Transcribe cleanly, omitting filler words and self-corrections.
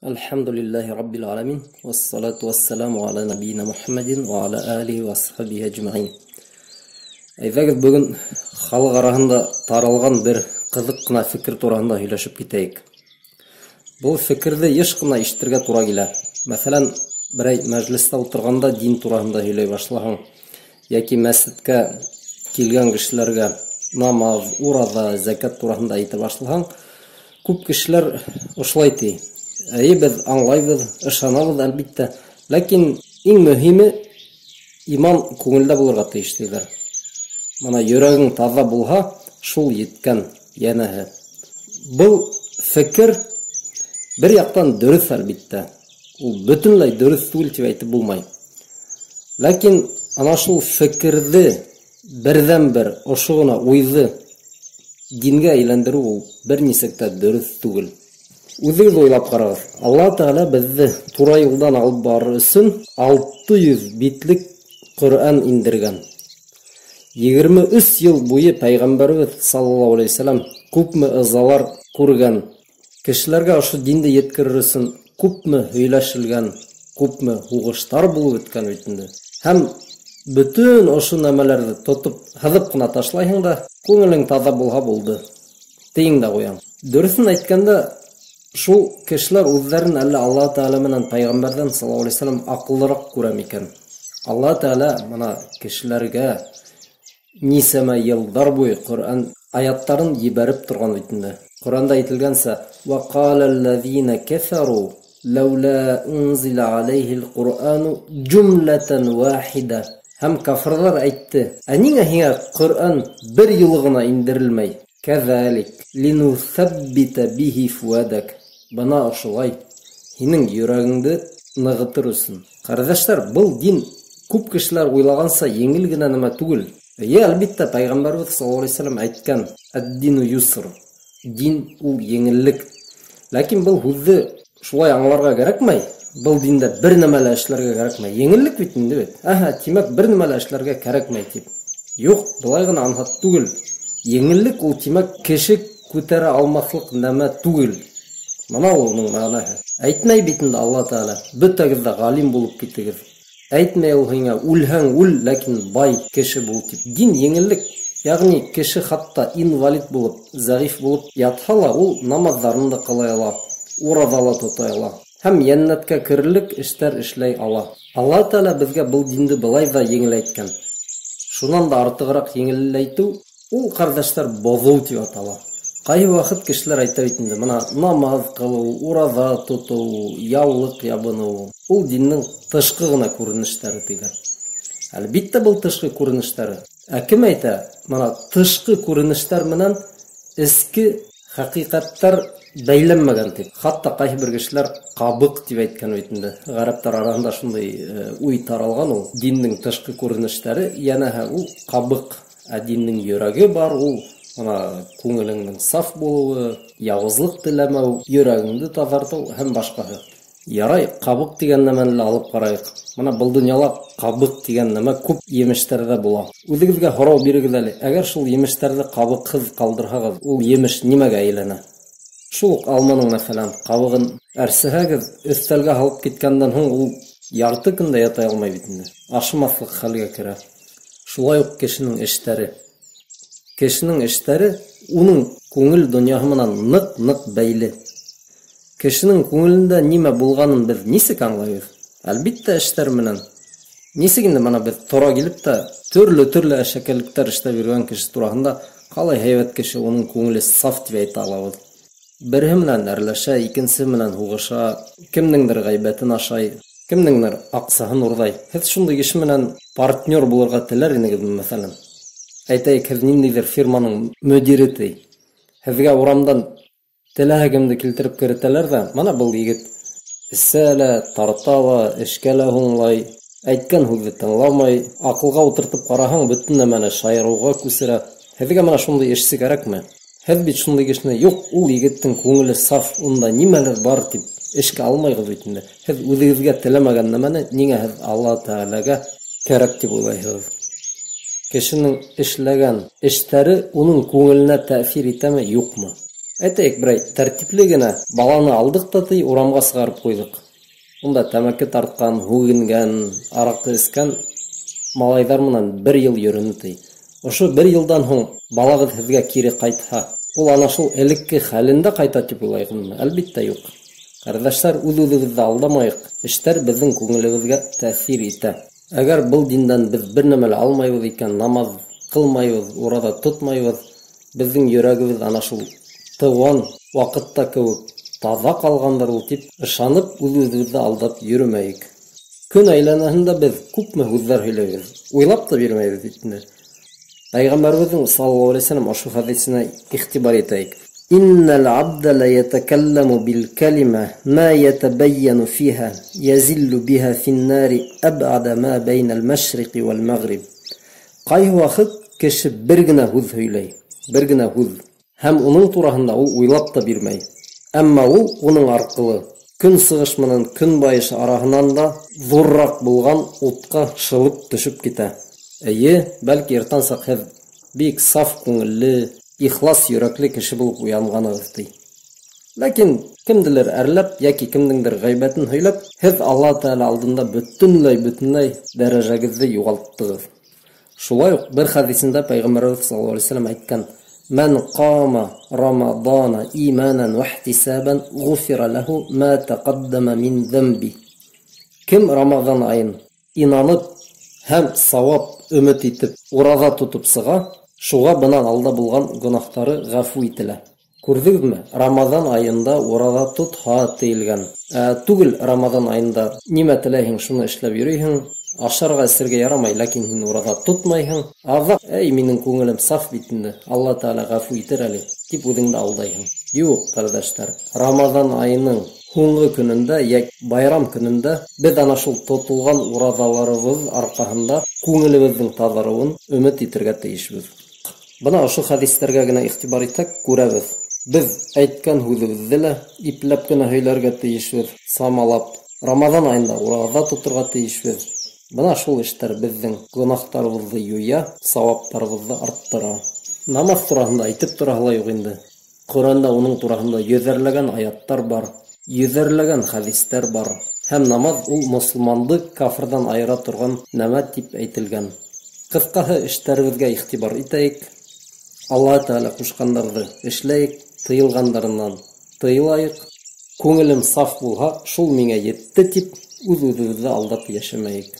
Alhamdulillahi Rabbil Alamin. Wassalatu wassalamu ala nabiyyina Muhammadin wa ala alihi wa sahbihi ajma'in. Әйҙәгеҙ бөгөн халыҡ араһында таралған бер ҡыҙыҡ ҡына фекер тураһында һөйләшеп китәйек. Был фекерҙе йыш ҡына ишетергә тура килә. Мәҫәлән, берәй мәжлестә ултырғанда дин тураһында һөйләй башлаһаң, яки мәсеткә килгән кешеләргә намаҙ, ураҙа, зәкәт тураһында әйтә башлаһаң, күп кешеләр ошолай ти. Беҙ аңлайбыҙ, ышанабыҙ, әлбиттә. Ләкин иң мөһиме иман күңелдә булырға тейеш тиҙәр. Мана йөрәгең таҙа булһа, шул еткән, йәнәһе. Был фекер бер яҡтан дөрөҫ, әлбиттә. Ул бөтөнләй дөрөҫ түгел тип әйтеп булмай. Ләкин ана шул фекерҙе берҙән-бер ошо ғына уйҙы дингә әйләндереү ул бер нисек тә дөрөҫ түгел. Үҙегеҙ уйлап ҡарағыҙ. Алла Тәғәлә беҙҙе тура юлдан алып барыр өсөн 600 битлек Ҡөрьән индергән. 23 йыл буйы Пәйғәмбәребеҙ саллаллаһу алейхи ва саллям күпме ызалар күргән. Кешеләргә ошо динде еткерер өсөн күпме һөйләшелгән, күпме һуғыштар булып үткән бит инде. Һәм бөтөн ошо нәмәләрҙе тотоп һыҙып ҡына ташлайһың да, күңелең таҙа булһа булды. Тейең дә ҡуяң. Дөрөҫөн әйткәндә, шул кешеләр үҙҙәрен әллә Алла Тәғәлә менән Пәйғәмбәрҙән саллаллаһу алейхи ва саллям аҡыллыраҡ күрәме икән? Алла Тәғәлә мына кешеләргә нисәмә йылдар буйы Ҡөрьән аяттарын ебәреп торған бит инде. Ҡөрьәндә әйтелгәнсә: وَقَالَ الَّذِينَ كَفَرُوا لَوْلَا أُنزِلَ عَلَيْهِ الْقُرْآنُ جُمْلَةً وَاحِدَةً. Һәм кафирҙар әйтте: ниңә һиңә Ҡөрьән бер юлы ғына индерелмәй? كَذَلِكَ لِنُثَبِّتَ بِهِ فُؤَادَكَ. Бына ошолай һинең йөрәгеңде нығытыр өсөн. Ҡәрҙәштәр, был дин күп кешеләр уйлағанса еңел генә нәмә түгел. Әлбиттә, Пәйғәмбәрбеҙ саллаллаһу алейхи ва саллям әйткән: «Ад-дину юср». Дин ул еңеллек. Ләкин был һүҙҙе шулай аңларға кәрәкмәй. Был диндә бер нәмә лә эшләргә кәрәкмәй. Еңеллек бит инде бит. Тимәк, бер нәмә лә эшләргә кәрәкмәй тип. Юҡ, былай ғына анһат түгел. Еңеллек ул, тимәк, кеше күтәрә алмаҫлык нәмә түгел. Мана ул уның мәғәнәһе. Әйтмәй бит инде Алла Тәғәлә: бөтәгеҙ ҙә ғалим булып китегеҙ. Әйтмәй ул һиңә: үлһәң үл, ләкин бай кеше бул тип. Дин еңеллек. Яғни кеше хатта инвалид булып, зәғиф булып ятһа ла, ул намаҙҙарын да ҡылай ала, ураҙа ла тотай ала. Һәм йәннәткә керерлек эштәр эшләй ала. Алла Тәғәлә беҙгә был динде былай ҙа еңеләйткән. Шунан да артығыраҡ еңеләйтеү ул, ҡәрҙәштәр, боҙоу тип атала. Ҡайһы ваҡыт кешеләр әйтә бит инде: мына намаҙ ҡылыу, ураҙа тотоу, яулыҡ ябыныу — ул диндең тышҡы ғына күренештәре тиҙәр. Әлбиттә, был тышҡы күренештәре. Кем әйтә? Мына тышҡы күренештәр менән эске хәҡиҡәттәр бәйләнмәгән тип. Хатта ҡайһы бер кешеләр ҡабыҡ тип әйткән бит инде. Ғәрәптәр араһында шундай уй таралған ул. Диндең тышҡы күренештәре, йәнәһе, ул ҡабыҡ. Диндең йөрәге бар, ул күңелеңнең саф булыуы, яуызлык теләмәү, йөрәгеңде таҙартыу һәм башҡаһы. Ярай, ҡабыҡ тигән нәмәне лә алып ҡарайыҡ. Мына был донъяла ҡабыҡ тигән нәмә күп емештәрҙә була. Үҙегеҙгә һорау бирегеҙ әле: әгәр шул емештәрҙе ҡабыҡһыҙ ҡалдырһағыҙ, ул емеш нимәгә әйләнә? Шул уҡ алманың, мәҫәлән, ҡабығын әрсеһәгеҙ, өҫтәлгә һалып киткәндән һуң, ул ярты көн дә ятай алмай бит инде. Ашамаҫлыҡ хәлгә керә. Шулай уҡ кешенең эштәре. Кешенең эштәре уның күңел донъяһы менән ныҡ-ныҡ бәйле. Кешенең күңелендә нимә булғанын беҙ нисек аңлайбыҙ? Әлбиттә, эштәр менән. Нисек инде мана беҙ тора килеп тә төрлө әшәкәлектәр эшләп йөрөгән кеше тураһында ҡалай һәйбәт кеше, уның күңеле саф тип әйтә алабыҙ. Береһе менән әрләшә, икенсе менән һуғыша, кемнеңдер ғәйбәтен ашай, кемнеңдер аҡсаһын урҙай. Һеҙ шундай кеше менән партнер булырға теләр инегеҙме, мәҫәлән? Әйтәйек, һеҙ ниндәйҙер фирманың мөдире ти. Һеҙгә урамдан теләһә кемде килтереп керетәләр ҙә, мана был егет эсә лә, тарта ла, эшкә лә һуңлай, әйткән һүҙҙе тыңламай, аҡылға ултыртып ҡараһаң, бөтөн нәмәне шайырыуға күсерә. Һеҙгә мына шундай эшсе кәрәкме? Һеҙ бит шундай кешене: юҡ, ул егеттең күңеле саф, унда нимәлер бар тип эшкә алмайғыҙ бит инде. Һеҙ үҙегеҙгә теләмәгән нәмәне ниңә һеҙ Алла Тәғәләгә кәрәк тип уйлайһығыҙ? Кешенең эшләгән эштәре уның күңеленә тәэҫир итәме, юҡмы? Әйтәйек, берәй тәртипле генә баланы алдык та урамга сыгарып куйдык. Унда тәмәке тартҡан, һүгенгән, араҡы эскән малайҙар менән 1 йыл йөрөнө. Ошо 1 йылдан һуң балағыҙ һеҙгә кире ҡайтһа, ул ана шул элекке хәлендә ҡайта тип уйлайһығыҙмы? Әлбиттә юҡ. Ҡәрҙәштәр, үҙ-үҙебеҙҙе алдамайыҡ. Эштәр беҙҙең күңелебеҙгә тәьҫир итә. Әгәр был диндән беҙ бер нәмә лә алмайбыҙ икән, намаҙ ҡылмайбыҙ, ураҙа тотмайбыҙ, беҙҙең йөрәгебеҙ ана шул тыуған ваҡытта кеүек таҙа ҡалғандыр ул тип ышанып, үҙ-үҙебеҙҙе алдап йөрөмәйек. Көн әйләнәһендә беҙ күпме һүҙҙәр һөйләйбеҙ, уйлап та бирмәйбеҙ бит инде. Пәйғәмбәребеҙҙең саллаллаху алейхи ва саллям ошо хәдисенә иғтибар итәйек. Иннал абда ла ятакалламу бил калима ма ятабайяну фиха язиллу биха фин-нари аб'ада ма байнал машриқи вал магриб. Ҡайһы ваҡыт кеше бер генә һүҙ һөйләй, бер генә һүҙ, һәм уның тураһында ул уйлап та бирмәй. Әммә ул уның арҡылы көнсығыш менән көнбайыш араһынан да ҙурыраҡ булған утҡа шылып төшөп китә. Эйе, бәлки иртәнсәк һеҙ бик саф күңелле, ихлас йөрәкле кеше булып уянғанығыҙ. Ләкин кемделер әрләп яки кемдеңдер ғәйбәтен һөйләп, һеҙ Аллаһ Тәғәлә алдында бөтөнләй дәрәжәгеҙҙе юғалттығыҙ. Шулай уҡ бер хәдисендә Пәйғәмбәребеҙ саллаллаху алейхи ва саллям әйткән: "Мән ҡама Рамадана иманан ва ихтисабан ғуфира лаху ма тaqaddama мин зәмби." Кем Рамаҙан айын инанып һәм савап өмөт итеп ураҙа тотоп сыға, шуға бынан алда булған гонаһтары ғәфү ителә. Күрҙегеҙме, Рамаҙан айында ураҙа тотһа тейелгән. Түгел, Рамаҙан айында нимә теләйһең, шуны эшләп йөрөйһең, ашарға эсергә ярамай, ләкин һин ураҙа тотмайһың. Аҙаҡ, минең күңелем саф бит инде, Алла Тәғәлә ғәфү итер әле, тип үҙеңде алдайһың. Юҡ, ҡәрҙәштәр, Рамаҙан айының һуңғы көнөндә, йәки байрам көнөндә беҙ ана шул тотолған ураҙаларыбыҙ арҡаһында күңелебеҙҙең таҙарыуын өмөт итергә тейешбеҙ. Бына ошо хәдистәргә генә иғтибар итһәк, күрәбеҙ. Беҙ әйткән һүҙебеҙҙе лә ипләп кенә һөйләргә тейешбеҙ, самалап. Рамаҙан айында ураҙа тоторға тейешбеҙ. Бына шул эштәр беҙҙең гонаһтарыбыҙҙы юя, сауаптарыбыҙҙы арттыра. Намаҙ тураһында әйтеп тораһы ла юҡ инде. Ҡөрьәндә уның тураһында йөҙәрләгән аяттар бар, йөҙәрләгән хәдистәр бар. Һәм намаҙ ул мосолманды кафирҙан айыра торған нәмә тип әйтелгән. Ҡыҫҡаһы, эштәребеҙгә иғтибар итәйек, Аллаһ Тәғәлә ҡушҡандарҙы эшләйек, тыйылғандарынан тыйылайыҡ. Күңелем саф булһа, шул миңә етте тип үҙ-үҙебеҙҙе алдап йәшәмәйек.